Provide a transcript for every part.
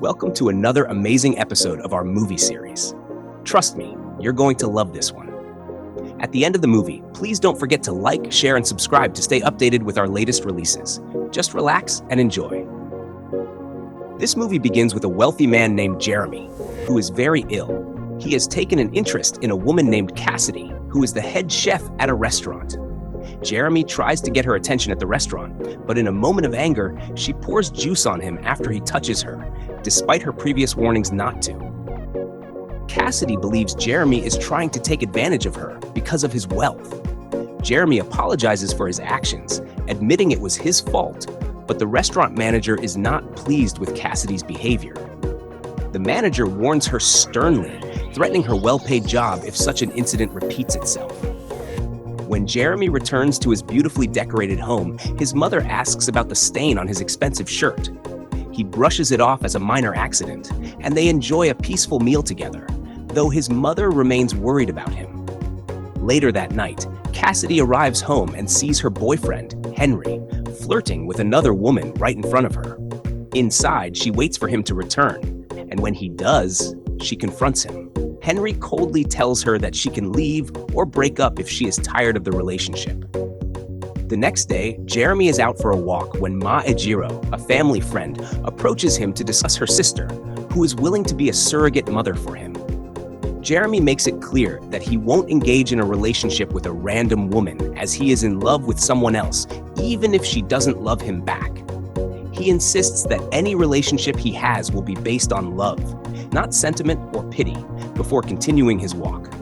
Welcome to another amazing episode of our movie series. Trust me, you're going to love this one. At the end of the movie, please don't forget to like, share, and subscribe to stay updated with our latest releases. Just relax and enjoy. This movie begins with a wealthy man named Jeremy, who is very ill. He has taken an interest in a woman named Cassidy, who is the head chef at a restaurant. Jeremy tries to get her attention at the restaurant, but in a moment of anger, she pours juice on him after he touches her, despite her previous warnings not to. Cassidy believes Jeremy is trying to take advantage of her because of his wealth. Jeremy apologizes for his actions, admitting it was his fault, but the restaurant manager is not pleased with Cassidy's behavior. The manager warns her sternly, threatening her well-paid job if such an incident repeats itself. When Jeremy returns to his beautifully decorated home, his mother asks about the stain on his expensive shirt. He brushes it off as a minor accident, and they enjoy a peaceful meal together, though his mother remains worried about him. Later that night, Cassidy arrives home and sees her boyfriend, Henry, flirting with another woman right in front of her. Inside, she waits for him to return, and when he does, she confronts him. Henry coldly tells her that she can leave or break up if she is tired of the relationship. The next day, Jeremy is out for a walk when Ma Ejiro, a family friend, approaches him to discuss her sister, who is willing to be a surrogate mother for him. Jeremy makes it clear that he won't engage in a relationship with a random woman as he is in love with someone else, even if she doesn't love him back. He insists that any relationship he has will be based on love, not sentiment or pity, before continuing his walk.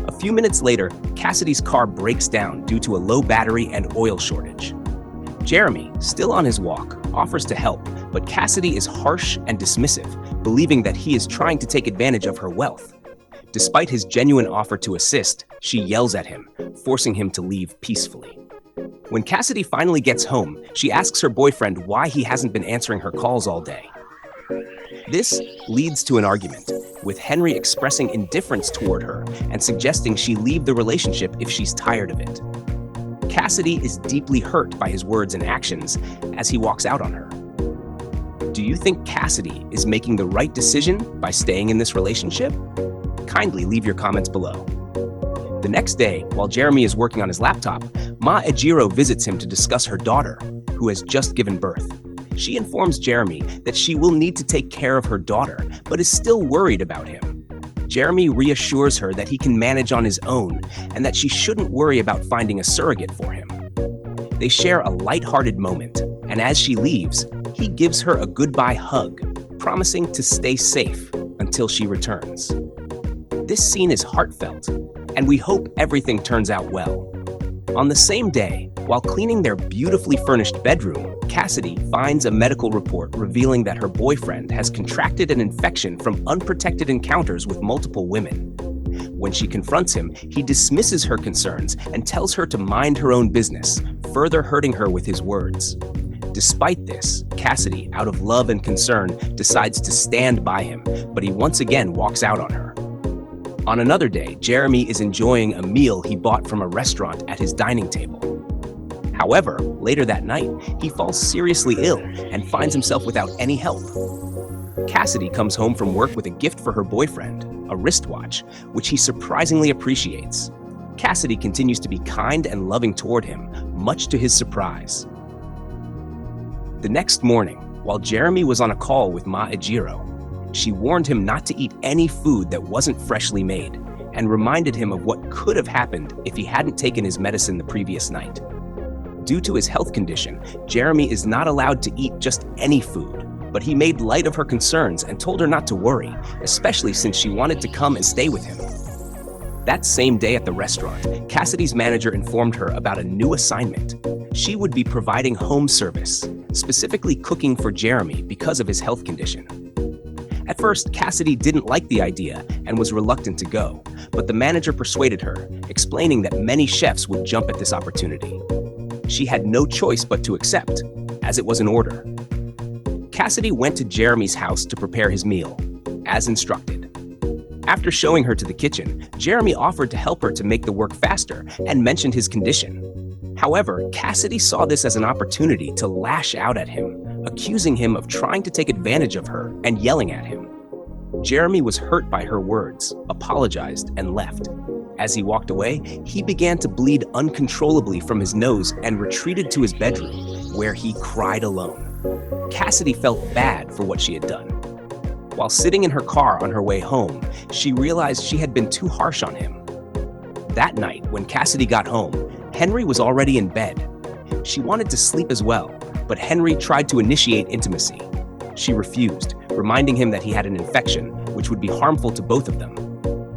A few minutes later, Cassidy's car breaks down due to a low battery and oil shortage. Jeremy, still on his walk, offers to help, but Cassidy is harsh and dismissive, believing that he is trying to take advantage of her wealth. Despite his genuine offer to assist, she yells at him, forcing him to leave peacefully. When Cassidy finally gets home, she asks her boyfriend why he hasn't been answering her calls all day. This leads to an argument, with Henry expressing indifference toward her and suggesting she leave the relationship if she's tired of it. Cassidy is deeply hurt by his words and actions as he walks out on her. Do you think Cassidy is making the right decision by staying in this relationship? Kindly leave your comments below. The next day, while Jeremy is working on his laptop, Ma Ejiro visits him to discuss her daughter, who has just given birth. She informs Jeremy that she will need to take care of her daughter, but is still worried about him. Jeremy reassures her that he can manage on his own and that she shouldn't worry about finding a surrogate for him. They share a lighthearted moment, and as she leaves, he gives her a goodbye hug, promising to stay safe until she returns. This scene is heartfelt, and we hope everything turns out well. On the same day, while cleaning their beautifully furnished bedroom, Cassidy finds a medical report revealing that her boyfriend has contracted an infection from unprotected encounters with multiple women. When she confronts him, he dismisses her concerns and tells her to mind her own business, further hurting her with his words. Despite this, Cassidy, out of love and concern, decides to stand by him, but he once again walks out on her. On another day, Jeremy is enjoying a meal he bought from a restaurant at his dining table. However, later that night, he falls seriously ill and finds himself without any help. Cassidy comes home from work with a gift for her boyfriend, a wristwatch, which he surprisingly appreciates. Cassidy continues to be kind and loving toward him, much to his surprise. The next morning, while Jeremy was on a call with Ma Ejiro, she warned him not to eat any food that wasn't freshly made and reminded him of what could have happened if he hadn't taken his medicine the previous night. Due to his health condition, Jeremy is not allowed to eat just any food, but he made light of her concerns and told her not to worry, especially since she wanted to come and stay with him. That same day at the restaurant, Cassidy's manager informed her about a new assignment. She would be providing home service, specifically cooking for Jeremy because of his health condition. At first, Cassidy didn't like the idea and was reluctant to go, but the manager persuaded her, explaining that many chefs would jump at this opportunity. She had no choice but to accept, as it was an order. Cassidy went to Jeremy's house to prepare his meal, as instructed. After showing her to the kitchen, Jeremy offered to help her to make the work faster and mentioned his condition. However, Cassidy saw this as an opportunity to lash out at him, accusing him of trying to take advantage of her and yelling at him. Jeremy was hurt by her words, apologized, and left. As he walked away, he began to bleed uncontrollably from his nose and retreated to his bedroom, where he cried alone. Cassidy felt bad for what she had done. While sitting in her car on her way home, she realized she had been too harsh on him. That night, when Cassidy got home, Henry was already in bed. She wanted to sleep as well, but Henry tried to initiate intimacy. She refused, reminding him that he had an infection, which would be harmful to both of them.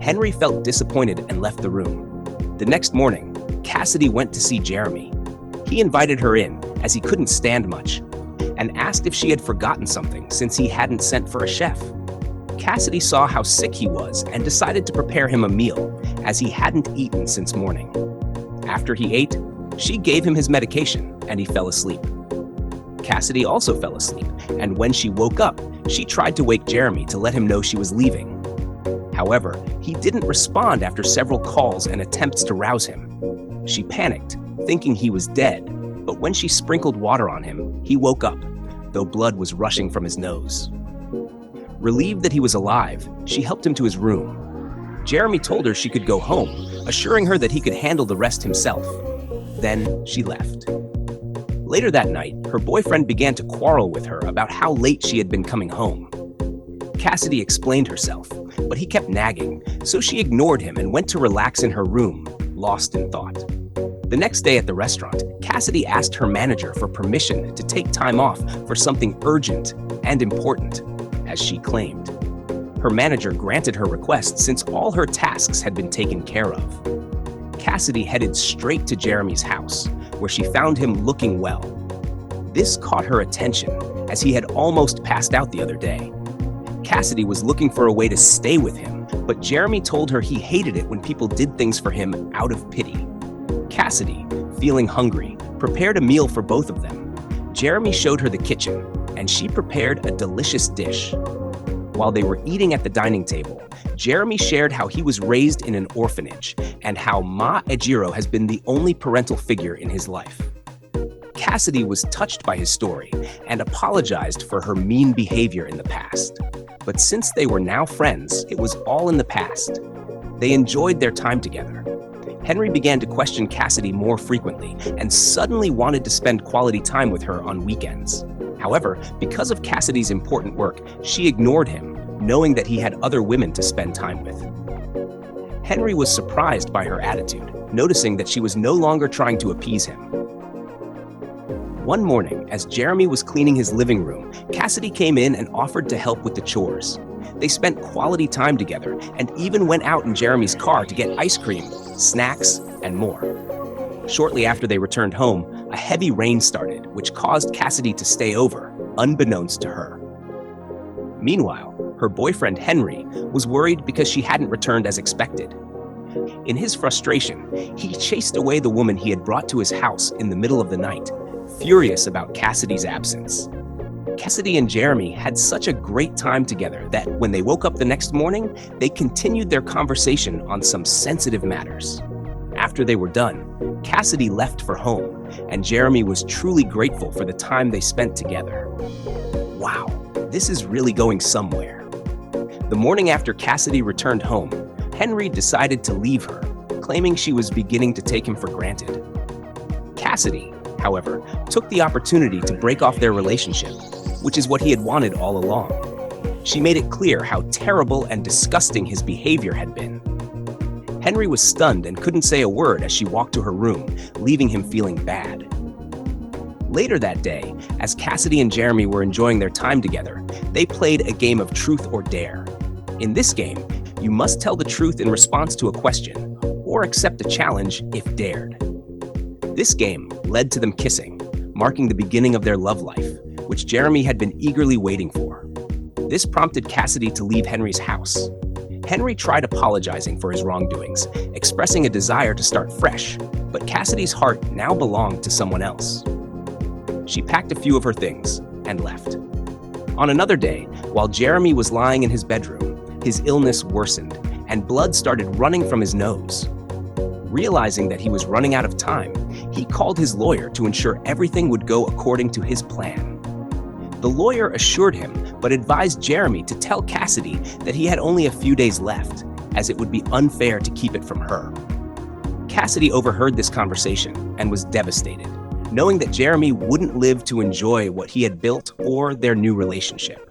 Henry felt disappointed and left the room. The next morning, Cassidy went to see Jeremy. He invited her in, as he couldn't stand much, and asked if she had forgotten something since he hadn't sent for a chef. Cassidy saw how sick he was and decided to prepare him a meal, as he hadn't eaten since morning. After he ate, she gave him his medication, and he fell asleep. Cassidy also fell asleep, and when she woke up, she tried to wake Jeremy to let him know she was leaving. However, he didn't respond after several calls and attempts to rouse him. She panicked, thinking he was dead, but when she sprinkled water on him, he woke up, though blood was rushing from his nose. Relieved that he was alive, she helped him to his room. Jeremy told her she could go home, assuring her that he could handle the rest himself. Then she left. Later that night, her boyfriend began to quarrel with her about how late she had been coming home. Cassidy explained herself, but he kept nagging, so she ignored him and went to relax in her room, lost in thought. The next day at the restaurant, Cassidy asked her manager for permission to take time off for something urgent and important, as she claimed. Her manager granted her request since all her tasks had been taken care of. Cassidy headed straight to Jeremy's house, where she found him looking well. This caught her attention, as he had almost passed out the other day. Cassidy was looking for a way to stay with him, but Jeremy told her he hated it when people did things for him out of pity. Cassidy, feeling hungry, prepared a meal for both of them. Jeremy showed her the kitchen, and she prepared a delicious dish. While they were eating at the dining table, Jeremy shared how he was raised in an orphanage and how Ma Ejiro has been the only parental figure in his life. Cassidy was touched by his story and apologized for her mean behavior in the past. But since they were now friends, it was all in the past. They enjoyed their time together. Henry began to question Cassidy more frequently and suddenly wanted to spend quality time with her on weekends. However, because of Cassidy's important work, she ignored him, knowing that he had other women to spend time with. Henry was surprised by her attitude, noticing that she was no longer trying to appease him. One morning, as Jeremy was cleaning his living room, Cassidy came in and offered to help with the chores. They spent quality time together and even went out in Jeremy's car to get ice cream, snacks, and more. Shortly after they returned home, a heavy rain started, which caused Cassidy to stay over, unbeknownst to her. Meanwhile, her boyfriend Henry was worried because she hadn't returned as expected. In his frustration, he chased away the woman he had brought to his house in the middle of the night, furious about Cassidy's absence. Cassidy and Jeremy had such a great time together that when they woke up the next morning, they continued their conversation on some sensitive matters. After they were done, Cassidy left for home, and Jeremy was truly grateful for the time they spent together. Wow, this is really going somewhere. The morning after Cassidy returned home, Henry decided to leave her, claiming she was beginning to take him for granted. Cassidy, however, took the opportunity to break off their relationship, which is what he had wanted all along. She made it clear how terrible and disgusting his behavior had been. Henry was stunned and couldn't say a word as she walked to her room, leaving him feeling bad. Later that day, as Cassidy and Jeremy were enjoying their time together, they played a game of truth or dare. In this game, you must tell the truth in response to a question, or accept a challenge if dared. This game led to them kissing, marking the beginning of their love life, which Jeremy had been eagerly waiting for. This prompted Cassidy to leave Henry's house. Henry tried apologizing for his wrongdoings, expressing a desire to start fresh, but Cassidy's heart now belonged to someone else. She packed a few of her things and left. On another day, while Jeremy was lying in his bedroom, his illness worsened, and blood started running from his nose. Realizing that he was running out of time, he called his lawyer to ensure everything would go according to his plan. The lawyer assured him, but advised Jeremy to tell Cassidy that he had only a few days left, as it would be unfair to keep it from her. Cassidy overheard this conversation and was devastated, knowing that Jeremy wouldn't live to enjoy what he had built or their new relationship.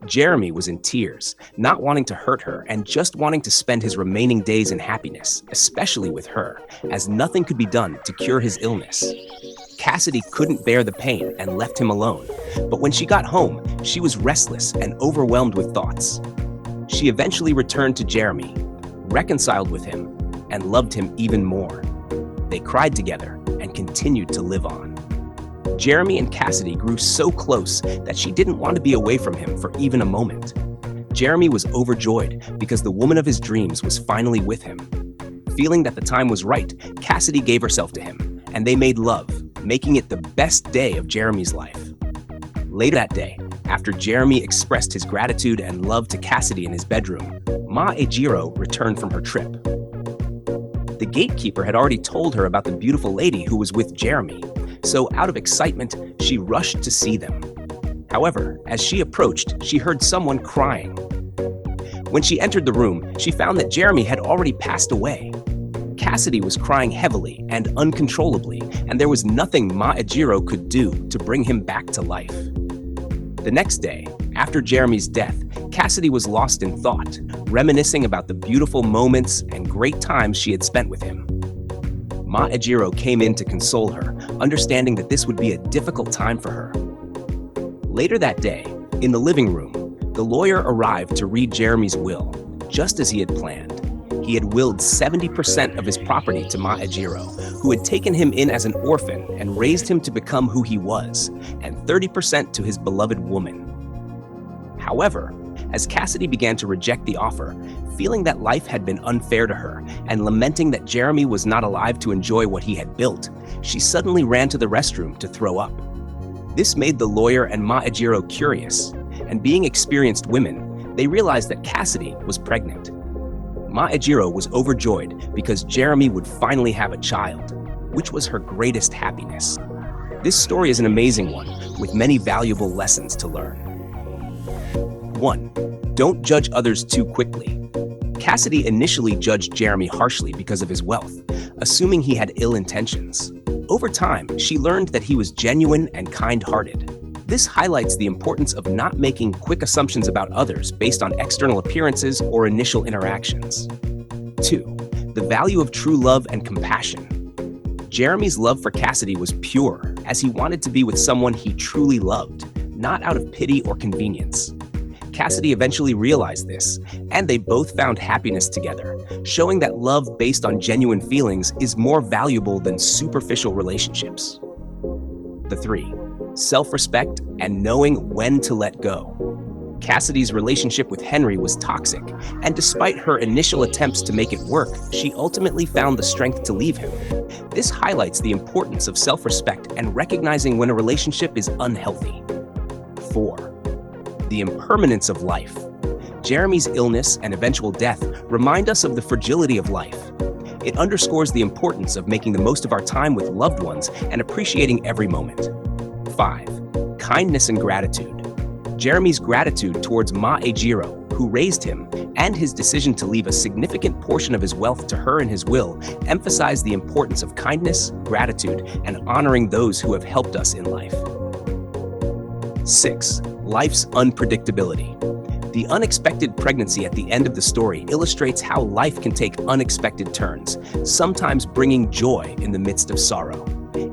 Jeremy was in tears, not wanting to hurt her and just wanting to spend his remaining days in happiness, especially with her, as nothing could be done to cure his illness. Cassidy couldn't bear the pain and left him alone, but when she got home, she was restless and overwhelmed with thoughts. She eventually returned to Jeremy, reconciled with him, and loved him even more. They cried together and continued to live on. Jeremy and Cassidy grew so close that she didn't want to be away from him for even a moment. Jeremy was overjoyed because the woman of his dreams was finally with him. Feeling that the time was right, Cassidy gave herself to him, and they made love, making it the best day of Jeremy's life. Later that day, after Jeremy expressed his gratitude and love to Cassidy in his bedroom, Ma Ejiro returned from her trip. The gatekeeper had already told her about the beautiful lady who was with Jeremy, so out of excitement, she rushed to see them. However, as she approached, she heard someone crying. When she entered the room, she found that Jeremy had already passed away. Cassidy was crying heavily and uncontrollably, and there was nothing Ma Ejiro could do to bring him back to life. The next day, after Jeremy's death, Cassidy was lost in thought, reminiscing about the beautiful moments and great times she had spent with him. Ma Ejiro came in to console her, understanding that this would be a difficult time for her. Later that day, in the living room, the lawyer arrived to read Jeremy's will, just as he had planned. He had willed 70% of his property to Ma Ejiro, who had taken him in as an orphan and raised him to become who he was, and 30% to his beloved woman. However, as Cassidy began to reject the offer, feeling that life had been unfair to her and lamenting that Jeremy was not alive to enjoy what he had built, she suddenly ran to the restroom to throw up. This made the lawyer and Ma Ejiro curious, and being experienced women, they realized that Cassidy was pregnant. Ma Ejiro was overjoyed because Jeremy would finally have a child, which was her greatest happiness. This story is an amazing one, with many valuable lessons to learn. 1. Don't judge others too quickly. Cassidy initially judged Jeremy harshly because of his wealth, assuming he had ill intentions. Over time, she learned that he was genuine and kind-hearted. This highlights the importance of not making quick assumptions about others based on external appearances or initial interactions. 2. The value of true love and compassion. Jeremy's love for Cassidy was pure, as he wanted to be with someone he truly loved, not out of pity or convenience. Cassidy eventually realized this, and they both found happiness together, showing that love based on genuine feelings is more valuable than superficial relationships. 3. Self-respect and knowing when to let go. Cassidy's relationship with Henry was toxic, and despite her initial attempts to make it work, she ultimately found the strength to leave him. This highlights the importance of self-respect and recognizing when a relationship is unhealthy. 4. The impermanence of life. Jeremy's illness and eventual death remind us of the fragility of life. It underscores the importance of making the most of our time with loved ones and appreciating every moment. 5. Kindness and gratitude. Jeremy's gratitude towards Ma Ejiro, who raised him, and his decision to leave a significant portion of his wealth to her in his will emphasize the importance of kindness, gratitude, and honoring those who have helped us in life. 6. Life's unpredictability. The unexpected pregnancy at the end of the story illustrates how life can take unexpected turns, sometimes bringing joy in the midst of sorrow.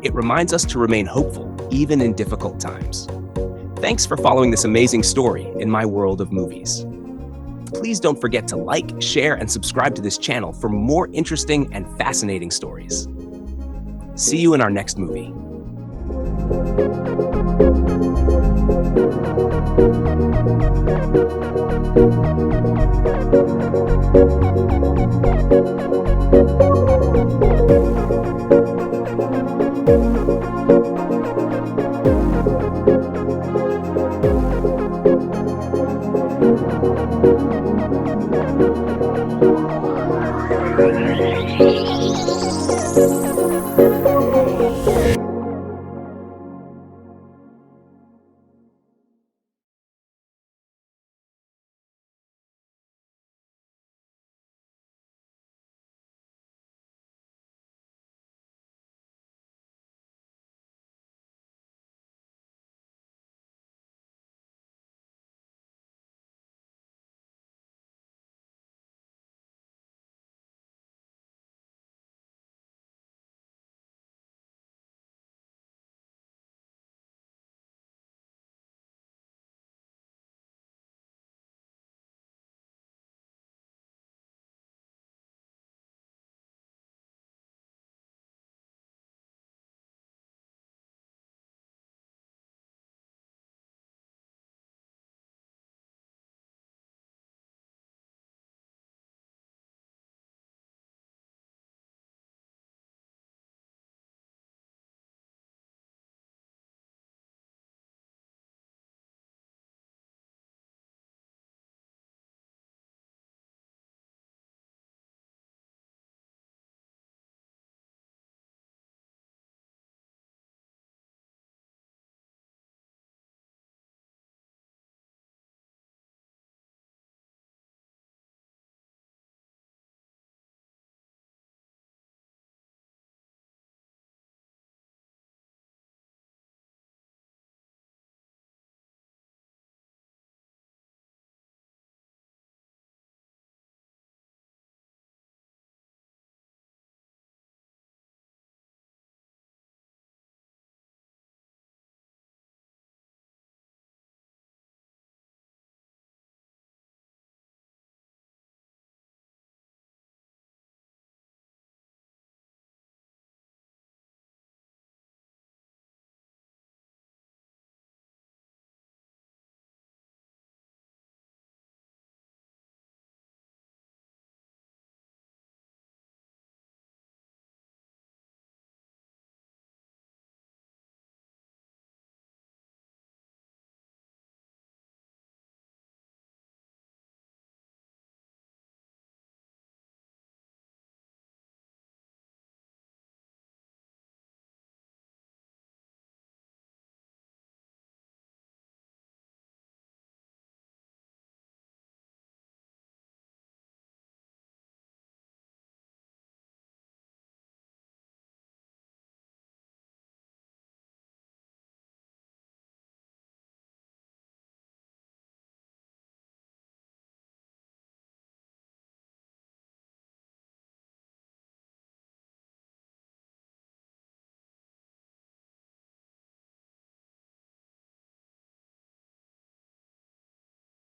It reminds us to remain hopeful, even in difficult times. Thanks for following this amazing story in my world of movies. Please don't forget to like, share, and subscribe to this channel for more interesting and fascinating stories. See you in our next movie. Thank you.